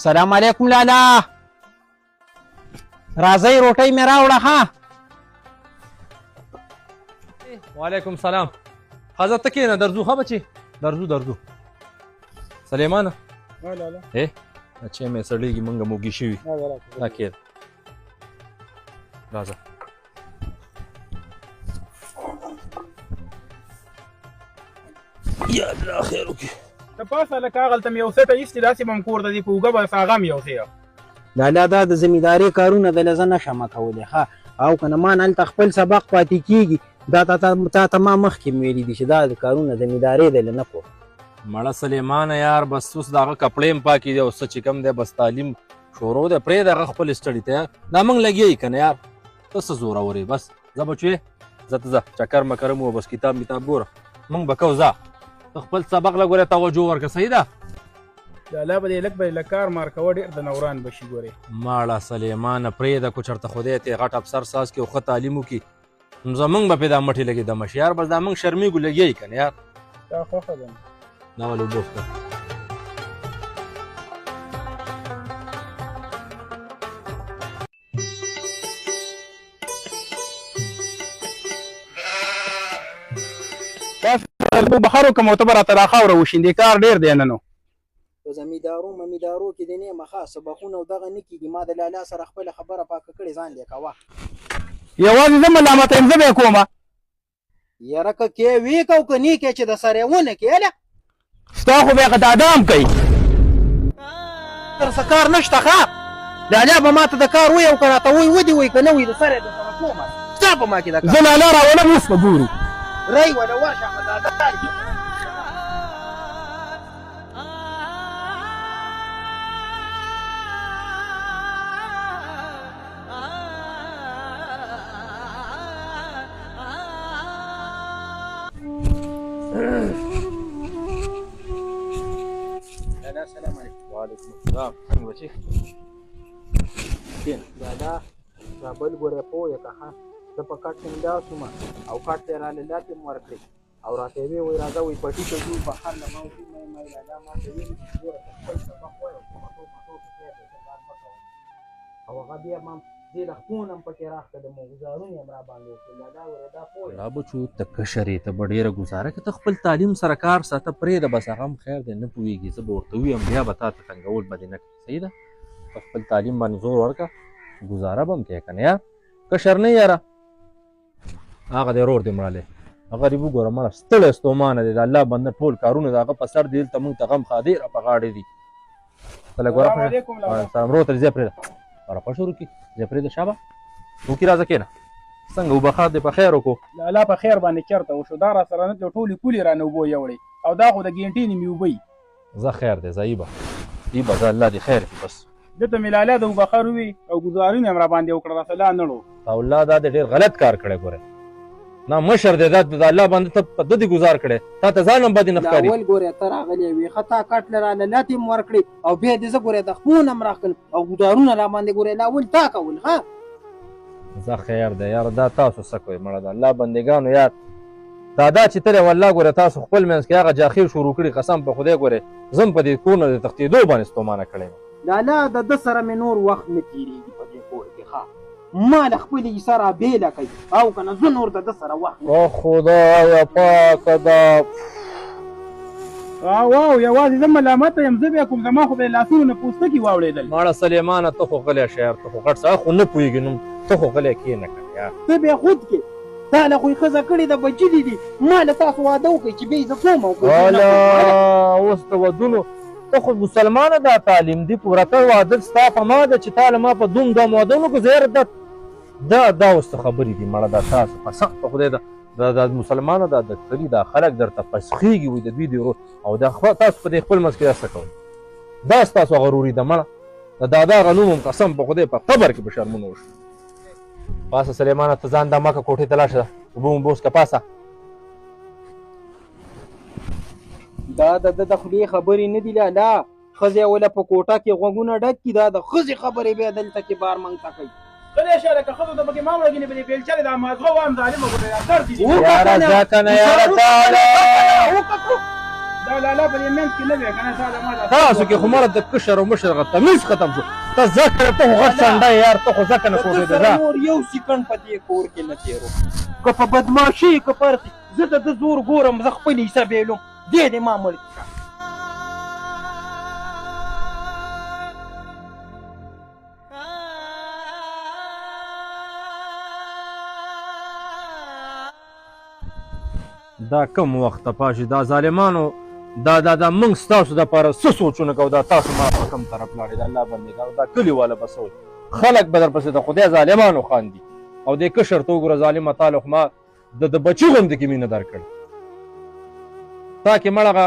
سلام علیکم لالا. راځئ روټۍ مې راوړه. ها وعلیکم سلام. ښځه ته کښېنه درځو. ښه بچې درځو. سلیمانه چې مې سړېږي مونږ موږي شوي دا کښېنه راځه. یا الله خیر وکړي. ته پاسه لکه هغلته مې یو سټه ایستې داسې به م کور ته ځي په اوږه به ساغه م یوسې. لالا دا د زمیندارۍ کارونه دله زه نشم کولی. ښه او که نه ما نه هلته خپل سبق پاتې کېږي دا تا ته ما مخکې م ویلي دي چې دا د کارونه زمیندارۍ دله نه کوم. مړه سلیمانه یار بس اوس د هغه کپړې هم پاکې دي او څه چې کوم دی بس تعلیم شروع دی پرېږده هغه خپل سټډي ته دا موږ لګیا که نه یار ته څه زورور یې. بس ځه بچوې ځه ته ځه چکر مکر مو بس کتاب ګوره موږ به کوو. ځه ته خپل سبق له ګورې توجه ورکړه. صحیح ده لالا به دې لږ به یې کار مار کوه ډېر د نوران به شي. ګورې ماړه سلیمانه پرېږده کو چېرته خدای ته غټ افسر ساز کړي او ښه تعلیم وکړي نو زموږ به پې دا مټې لګې دمه شي یار. بس دا موږ شرمېږو لګیا که نه یار. دا خوښه ده دا ولې اوبه وڅښه. بخار وکړم او ته به راته را خاوره وشیندې کار ډېر دی نن. په زمیندارو ممیدارو کې د نه مخه سبقونه او دغه نه کېږي. ما د لالا سره خپله خبره پاکه کړې ځان دې کوه. یوازې زه ملامته یم زه به یې کومه. یاره که کې وي که او که نه کې چې د سره یې ونه کې هله ستا خو بیا قطاده هم کوي. در څه کار نشته. ښه لالا به ما ته د کار وی او که راته وی ودې وی که نه وي د سره یې درسره کومه. ستا په ما کې د کار زه لالا راولم اوس به ګورو. ری وله ورشه قطاده السلام علیکم. وعلیکم السلام. څنګه بچې لالا دا بل ګورې پوه یې که ښه زه په کټ ټینګا شوم او کټ ته یې راله لاپې م ورکړې او راته یې ویې وایي راځه وایي پټي ته ځو بهر له ما وشي ما لالا ما ته ویلي چې ګوره که خپل سبق وایه او مټو کې خیر دی ته کار مه کوه او هغه بیا ما دې له خونه هم پکې راښکلم او ګزارونه یې هم را باندې وکړل. لالا وایي دا پوه لا بچو ته کشر یې ته به ډېره ګزاره که ته خپل تعلیم سره کار ساته پرېږده بس هغه هم خیر دی نه پوهېږي. زه به ورته ووایم بیا به تا ته تنګول به دې نه کړي. صحیح ده ته خپل تعلیم باندې زور ورکړه ګزاره به هم کوې که نه یار. کشر نه یاره هغه دی رور دی مړلی غریب وګوره مړه ستړی ستومانه دی د الله بنده ټول کارونه د هغه په سر دی دلته مونږ ته غم خادې را په غاړې دي. ته لږ ورپسې سلام روته ځای پرېږده ورپه شروع کړي ځای پرېږده شابه وکړي راځه کښېنه. څنګه وبخار دی په خیر وکړو. لالا په خیر باندې چېرته وشو دا را سره نه تلو ټولې کولې رانه اوبه یوړې او دا خو د ګینټینې مې اوبه یي. زه خیر دی زه ایبه زه الله دې خیر کړي بس. دته مې لالا د وبخار ووي او ګزارونه یې هم را باندې وکړه راسه لا نړو. الله دا دې ډېر غلط کار کړی ګوره نه مشر دی دا د الله باندې ته په ده دې ګزار کړی تا ته ځان هم بدې نه ښکاري. اول ګورې ته راغلی وې ښه تا کټ له راله لاپې م ورکړې او بیا دې زه ګورې د خپونه م راښکل او ګزارونه را باندې ګورې لا اول تا کول. ښه زه خیر دی یار دا تاسو څه کوئ مړه د الله بندګانو یار دا چې تلې والله ګوره تاسو خپل منځ کې هغه جاخیر شروع کړي قسم په خدای ګورې زه هم په دې کور نه د تښتېدو باندې ستومانه کړی یم. لالا د ده سره مې نور وخت نه تېرېږي په دې کور کې. ښه ما له خپلې سره بېله کوي او که نه زه نور د ده سره وخت او خدایه پاکه دا واو یوازې زه ملامته یم زه بیا کوم زما خو به یې لاسونو نه پوستکي واوړېدل. ماړه سلیمانه ته خو غلی شه یار ته خو غټ څه خو نه پوهېږي نو ته خو غلی کښېنه که یار. ته بیا خود کې تا له خو یې ښځه کړې ده بچي دي ما له تاسو واده وکړئ چې بیا یې زه کوم او اوس د ودونو ته خو مسلمانه دا تعلیم دی پوره ته واده ستا په ما ده چې تا له ما په دوم دام واده ونه کړو زه یاره دا اوس څه خبرې دي مړه دا تاسو په سخت په خدای دا مسلمانه دا د کلي دا خلک درته پسخېږي وایي د دوی د او دا تاسو په دې خپل منځ کې دا څه کوئ دا ستاسو غروري ده مړه د دادا هغه نوم هم قسم په خدای په قبر کې به شرمونه وشو. پاسه سلیمانه ته ځان دا مکه کوټې ته لاړ شه اوبه اوبه وڅښه پاسه. دا د خولې خبرې نه دي لالا ښځې وله په کوټه کې غوږونه ډک کړي دا د ښځې خبرې بیا دلته کې بار منګ ته کوي. غلی شه لکه ښځو ته پکې ما وړګینې په دې بیلچلې دا مازغه وایم ظالمه ګوره دا سر دي یاره ځه که نه یاره تعالی دا الله په دې منځ کې نه وی کنه ساده ما تاسو کې خو مړه د کشر او مشر غ تمیز ختم شو ته ذکر ته غټ سنډه یار ته خو ځکه نه کوټې ده نور یو سکند په دې کور کې نه تیرو که په بدماشي که پرتې زه د زور ګورم زه خپل حساب علوم دې ما مړ دا کم وخت پاشي دا ظالمانو دا موږ ستاسو دپاره څه سوچونه کوو دا تاسو ما په کوم طرف لاړې د الله بندګانو دا کلي والا به څه خلک به درپسې د خدای ظالمانو خاندي او دې کشر ته وګوره ظالمه تعالی خو ما د بچي غوندې کې مینه درکړې تا کې مړغه